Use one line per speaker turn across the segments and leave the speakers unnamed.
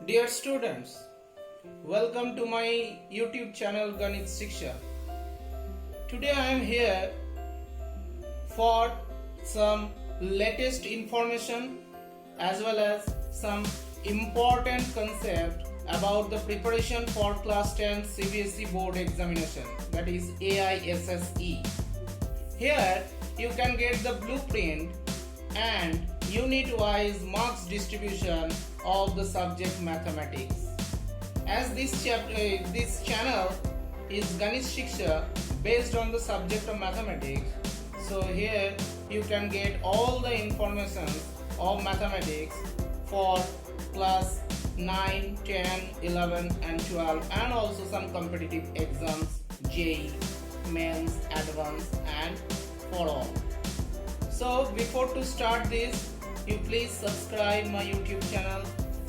Dear students, welcome to my YouTube channel Ganit Shiksha. Today I am here for some latest information as well as some important concept about the preparation for class 10 CBSE board examination, that is AISSE. Here you can get the blueprint and unit wise marks distribution of the subject mathematics. As this channel is Ganit Shiksha based on the subject of mathematics, so here you can get all the information of mathematics for class 9, 10, 11 and 12, and also some competitive exams, JEE, mains, advanced and for all. So before to start this, you please subscribe my YouTube channel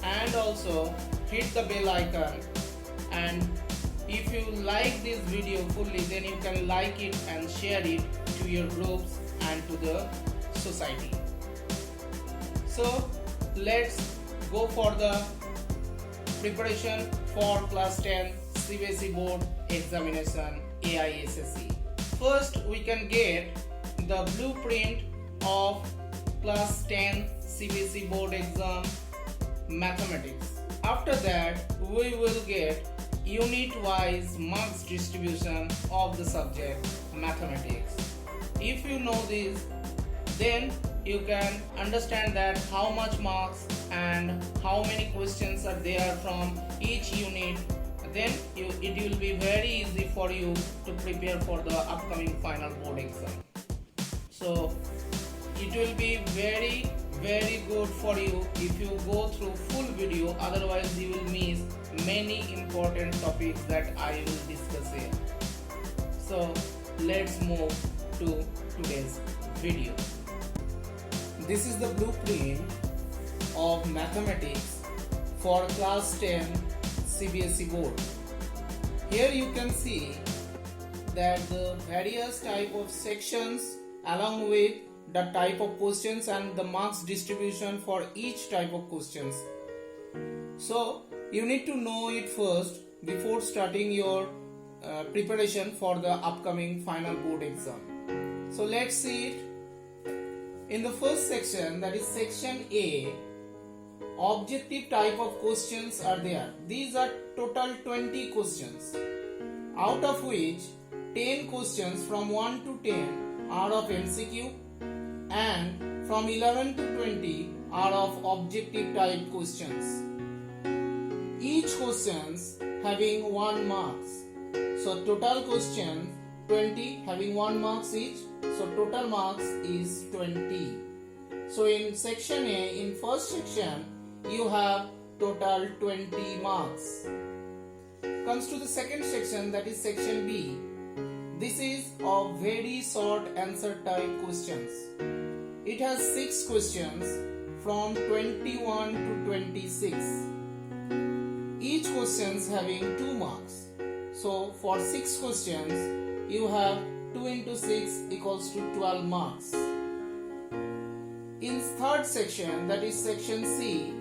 and also hit the bell icon, and if you like this video fully, then you can like it and share it to your groups and to the society. So let's go for the preparation for class 10 CBSE board examination AISSE. First we can get the blueprint of class 10 CBSE board exam mathematics. After that we will get unit wise marks distribution of the subject mathematics. If you know this, then you can understand that how much marks and how many questions are there from each unit. Then it will be very easy for you to prepare for the upcoming final board exam. So it will be very good for you if you go through full video, otherwise you will miss many important topics that I will discuss here. So let's move to today's video. This is the blueprint of mathematics for class 10 CBSE board. Here you can see that the various type of sections along with the type of questions and the marks distribution for each type of questions. So you need to know it first before starting your preparation for the upcoming final board exam. So let's see it. In the first section, that is section A, objective type of questions are there. These are total 20 questions, out of which 10 questions from 1 to 10 are of MCQ and from 11 to 20 are of objective type questions. Each questions having 1 marks. So total questions 20 having 1 marks each. So total marks is 20. So in section A, in first section, you have total 20 marks. Comes to the second section, that is section B. This is of very short answer type questions. It has 6 questions from 21 to 26. Each questions having 2 marks. So for 6 questions, you have 2 into 6 equals to 12 marks. In third section, that is section C,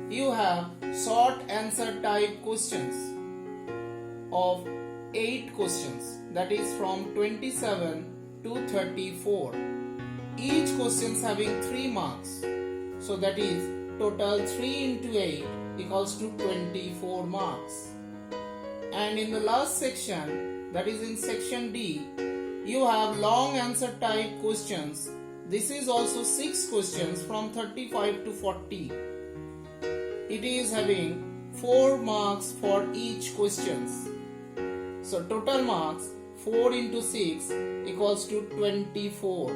you have short answer type questions of 8 questions, that is from 27 to 34. Each questions having 3 marks. So that is total 3 into 8 equals to 24 marks. And in the last section, that is in section D, you have long answer type questions. This is also 6 questions from 35 to 40. It is having 4 marks for each questions. So total marks 4 into 6 equals to 24.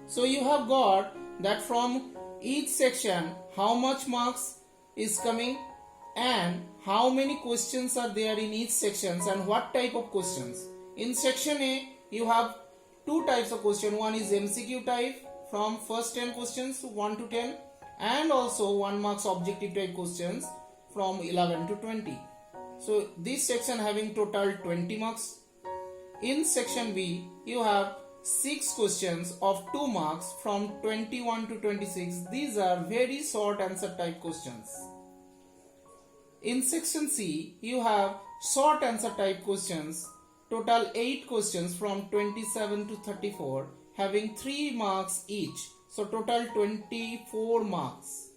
So you have got that from each section how much marks is coming and how many questions are there in each sections and what type of questions. In section A, you have 2 types of question. One is MCQ type from first 10 questions 1 to 10, and also 1 marks objective type questions from 11 to 20. So this section having total 20 marks. In section B, you have 6 questions of 2 marks from 21 to 26. These are very short answer type questions. In section C, you have short answer type questions, total 8 questions from 27 to 34, having 3 marks each, so total 24 marks.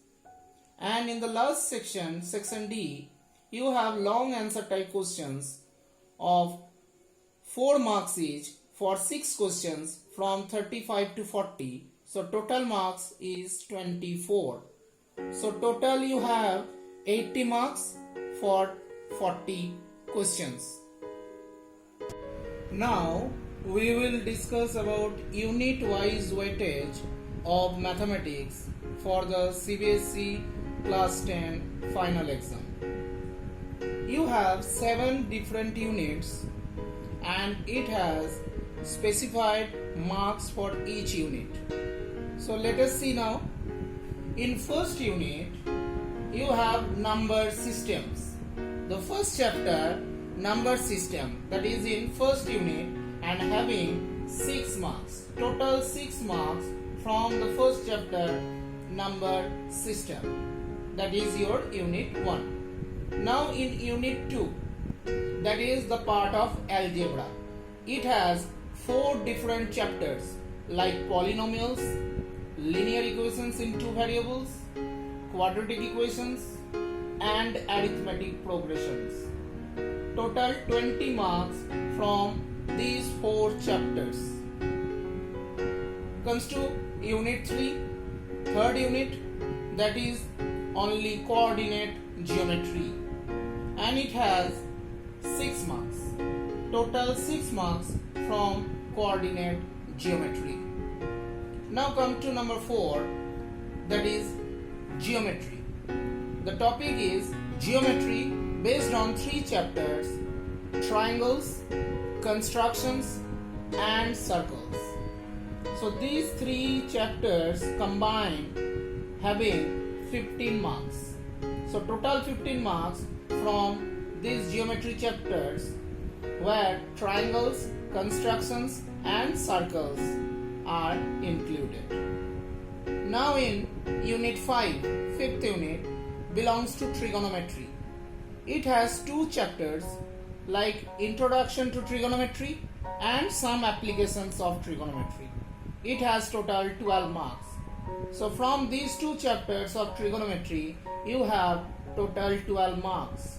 And in the last section, section D, you have long answer type questions of 4 marks each for 6 questions from 35 to 40, so total marks is 24. So total you have 80 marks for 40 questions. Now we will discuss about unit wise weightage of mathematics for the CBSE class 10 final exam. You have 7 different units and it has specified marks for each unit. So let us see now. In first unit, you have number systems. The first chapter, number system, that is in first unit and having 6 marks. Total 6 marks from the first chapter, number system. That is your unit 1. Now in unit 2, that is the part of algebra. It has 4 different chapters like polynomials, linear equations in 2 variables, quadratic equations and arithmetic progressions. Total 20 marks from these 4 chapters. Comes to unit 3, third unit, that is only coordinate geometry, and it has 6 marks. Total 6 marks from coordinate geometry. Now come to number 4, that is geometry. The topic is geometry based on 3 chapters: triangles, constructions and circles. So these 3 chapters combined having 15 marks. So total 15 marks from these geometry chapters where triangles, constructions and circles are included. Now in unit 5, fifth unit, belongs to trigonometry. It has 2 chapters like introduction to trigonometry and some applications of trigonometry. It has total 12 marks. So from these 2 chapters of trigonometry, you have total 12 marks.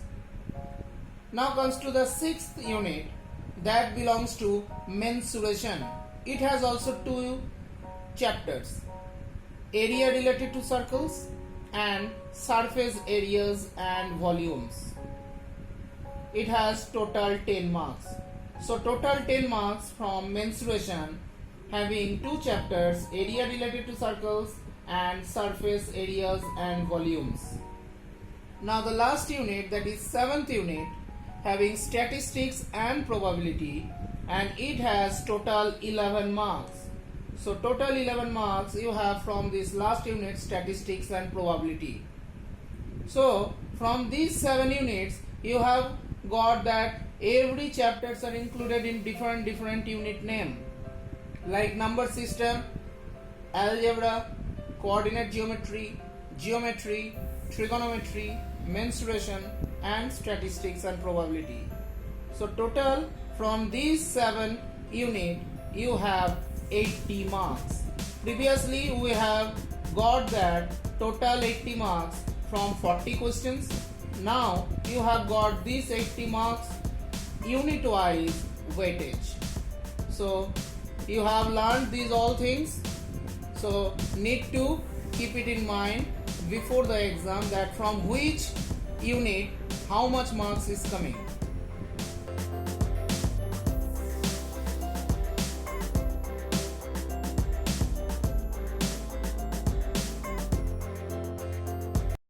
Now comes to the 6th unit, that belongs to mensuration. It has also 2 chapters: area related to circles and surface areas and volumes. It has total 10 marks. So total 10 marks from mensuration, having 2 chapters: area related to circles and surface areas and volumes. Now the last unit, that is 7th unit, having statistics and probability, and it has total 11 marks. So total 11 marks you have from this last unit, statistics and probability. So from these 7 units you have got that every chapters are included in different unit name, like number system, algebra, coordinate geometry, geometry, trigonometry, mensuration and statistics and probability. So total from these 7 unit you have 80 marks. Previously we have got that total 80 marks from 40 questions. Now you have got these 80 marks unit wise weightage. So you have learned these all things. So need to keep it in mind before the exam that from which unit how much marks is coming.